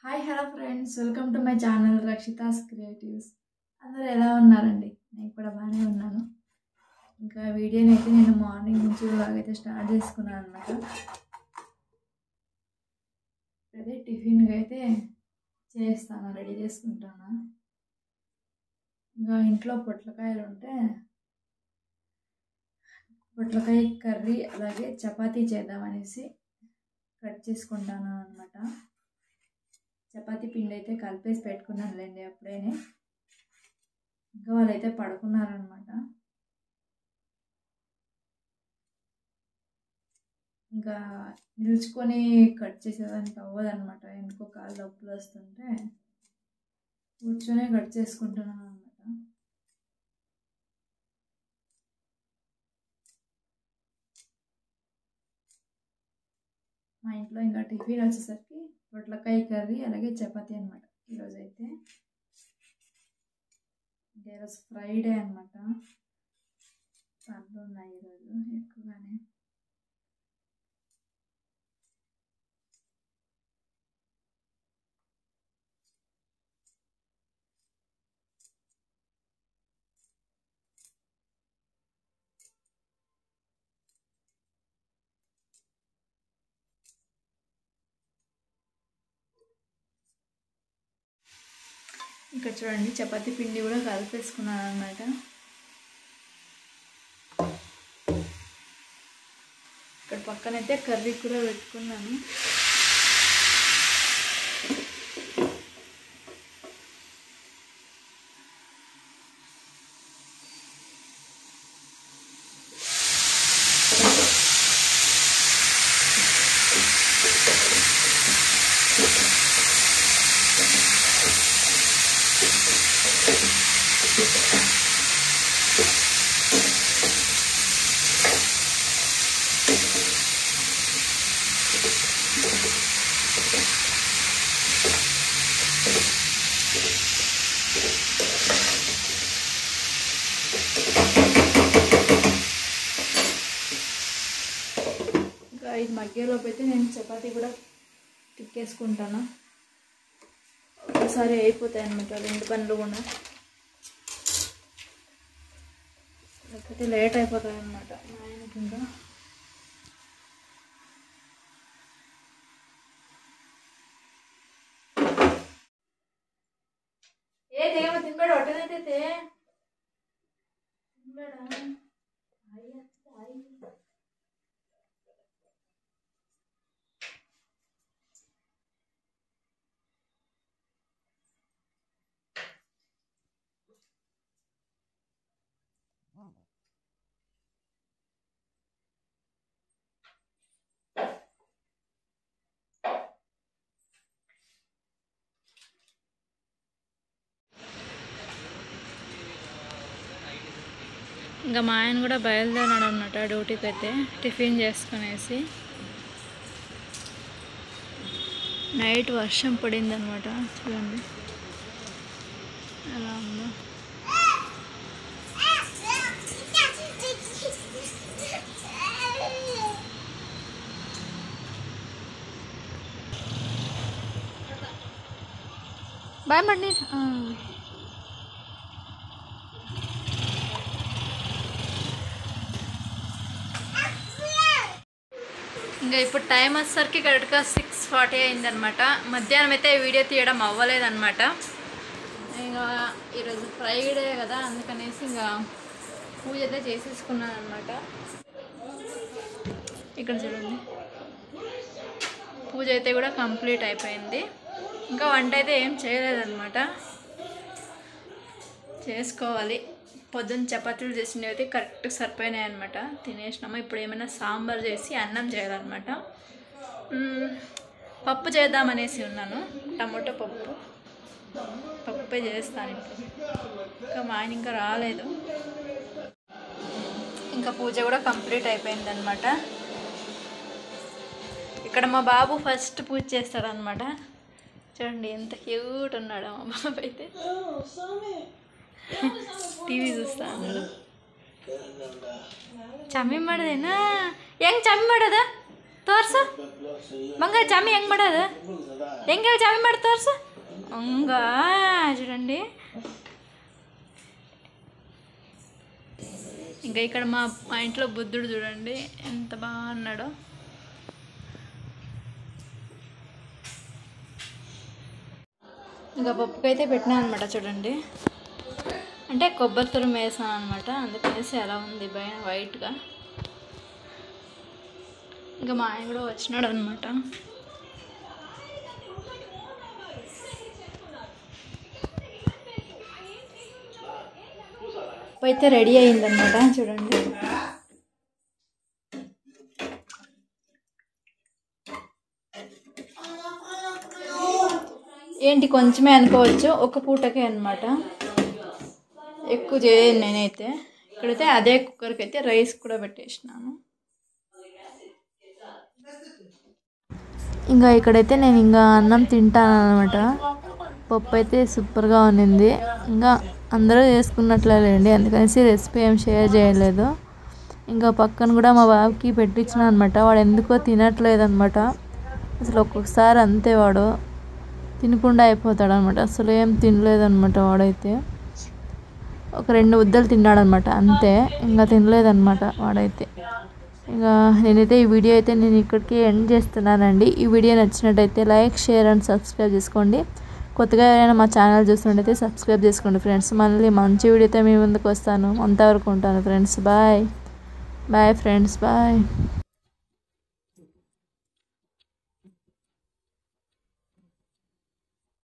Hi hello friends, welcome to my channel Rakshita's creatives. అందరూ ఎలా ఉన్నారండి? నేను కూడా బాగానే ఉన్నాను. ఇంకా వీడియోని అయితే నేను మార్నింగ్ నుంచి ఇలాగైతే స్టార్ట్ చేసుకున్నాను అనమాట. అదే టిఫిన్కి అయితే చేస్తాను, రెడీ చేసుకుంటాను. ఇంకా ఇంట్లో పొట్లకాయలు ఉంటే పొట్లకాయ కర్రీ అలాగే చపాతీ చేద్దామనేసి కట్ చేసుకుంటాను అనమాట. చపాతీ పిండి అయితే కలిపేసి పెట్టుకున్నానులేండి అప్పుడేనే. ఇంకా వాళ్ళైతే పడుకున్నారనమాట. ఇంకా నిల్చుకొని కట్ చేసేదానికి అవ్వదనమాట, ఎందుకో కాళ్ళు నొప్పులు వస్తుంటే కూర్చొనే కట్ చేసుకుంటున్నాను అనమాట. మా ఇంట్లో ఇంకా టిఫిన్ వచ్చేసరికి పొట్లకాయ కర్రీ అలాగే చపాతీ అనమాట. ఈరోజైతే ఈరోజు ఫ్రైడే అనమాట. పనులు ఉన్నాయి ఈరోజు ఎక్కువగానే. ఇక్కడ చూడండి, చపాతీ పిండి కూడా కలిపేసుకున్నాను అనమాట. ఇక్కడ పక్కనైతే కర్రీ కూడా పెట్టుకున్నాను. ఇంకా ఇది మధ్యలోపు అయితే నేను చపాతీ కూడా తిక్కేసుకుంటాను. ఒకసారి అయిపోతాయి అన్నమాట రెండు పనులు కూడా, లేకపోతే లేట్ అయిపోతాయి అన్నమాట మా ఆయనకి. ఇంకా ఏమో తినబెడ ఒట్టనైతే తినబెడా. ఇంకా మా ఆయన కూడా బయలుదేరాడు అన్నమాట డ్యూటీకి అయితే, టిఫిన్ చేసుకునేసి. నైట్ వర్షం పడింది అనమాట, చూడండి ఎలా ఉందో. బాయ్ మళ్ళీ. ఇంకా ఇప్పుడు టైం వచ్చేసరికి కరెక్ట్గా 6:40 అయిందనమాట. మధ్యాహ్నం అయితే వీడియో తీయడం అవ్వలేదన్నమాట. ఇంకా ఈరోజు ఫ్రైడే కదా, అందుకనేసి ఇంకా పూజ అయితే చేసేసుకున్నాను అనమాట. ఇక్కడ చూడండి, పూజ అయితే కూడా కంప్లీట్ అయిపోయింది. ఇంకా వంట అయితే ఏం చేయలేదన్నమాట, చేసుకోవాలి. పొద్దున్న చపాతీలు చేసినవి అయితే కరెక్ట్గా సరిపోయినాయి అనమాట, తినేసినాము. ఇప్పుడు ఏమైనా సాంబార్ చేసి అన్నం చేయాలన్నమాట. పప్పు చేద్దామనేసి ఉన్నాను, టమాటో పప్పే చేస్తాను ఇప్పుడు. ఇంకా మా ఆయన ఇంకా రాలేదు. ఇంకా పూజ కూడా కంప్లీట్ అయిపోయింది అనమాట. ఇక్కడ మా బాబు ఫస్ట్ పూజ చేస్తాడనమాట. చూడండి ఎంత క్యూట్ ఉన్నాడు మా బాబు అయితే. టీవీ చూస్తా అన్నాడు. ಚಮ್ಮಿ ಮಾಡೋದೇನಾ? ಹೆಂಗೆ ಚಮ್ಮಿ ಮಾಡೋದು ತೋರಿಸು ಮಂಗ, ಚಮ್ಮಿ ಹೆಂಗೆ ಮಾಡೋದು? ಹೆಂಗೆ ಚಾವಿ ಮಾಡಿ ತೋರ್ಸು ಹಂಗ చూడండి ఇంకా ఇక్కడ మా ఇంట్లో బుద్ధుడు చూడండి ఎంత బాగున్నాడో ఇంకా పప్పుకైతే పెట్టినా అనమాట చూడండి అంటే కొబ్బరి తురుము వేసాను అనమాట అందుకనేసి అలా ఉంది పైన వైట్గా ఇంకా మా ఆయన కూడా వచ్చినాడు అనమాట అయితే రెడీ అయిందనమాట చూడండి ఏంటి కొంచెమే అనుకోవచ్చు ఒక పూటకే అనమాట ఎక్కువ చేయను నేనైతే ఇక్కడైతే అదే కుక్కర్కి అయితే రైస్ కూడా పెట్టేసినాను ఇంకా ఇక్కడైతే నేను ఇంకా అన్నం తింటాను అనమాట పప్పు అయితే సూపర్గా ఉన్నింది ఇంకా అందరూ చేసుకున్నట్లేండి అందుకనేసి రెసిపీ ఏం షేర్ చేయలేదు ఇంకా పక్కన కూడా మా బాబుకి పెట్టించిన అనమాట వాడు ఎందుకో తినట్లేదు అనమాట అసలు ఒక్కొక్కసారి అంతే వాడు తినకుండా అయిపోతాడు అనమాట అసలు ఏం తినలేదన్నమాట వాడైతే ఒక 2 ముద్దలు తిన్నాడనమాట అంతే ఇంకా తినలేదన్నమాట వాడైతే ఇంకా నేనైతే ఈ వీడియో అయితే నేను ఇక్కడికి ఎండ్ చేస్తున్నానండి ఈ వీడియో నచ్చినట్టయితే లైక్ షేర్ అండ్ సబ్స్క్రైబ్ చేసుకోండి కొత్తగా ఎవరైనా మా ఛానల్ చూస్తున్నట్టయితే సబ్స్క్రైబ్ చేసుకోండి ఫ్రెండ్స్ మళ్ళీ మంచి వీడియోతో మీ ముందుకు వస్తాను అంతవరకు ఉంటాను ఫ్రెండ్స్ బాయ్ ఫ్రెండ్స్ బాయ్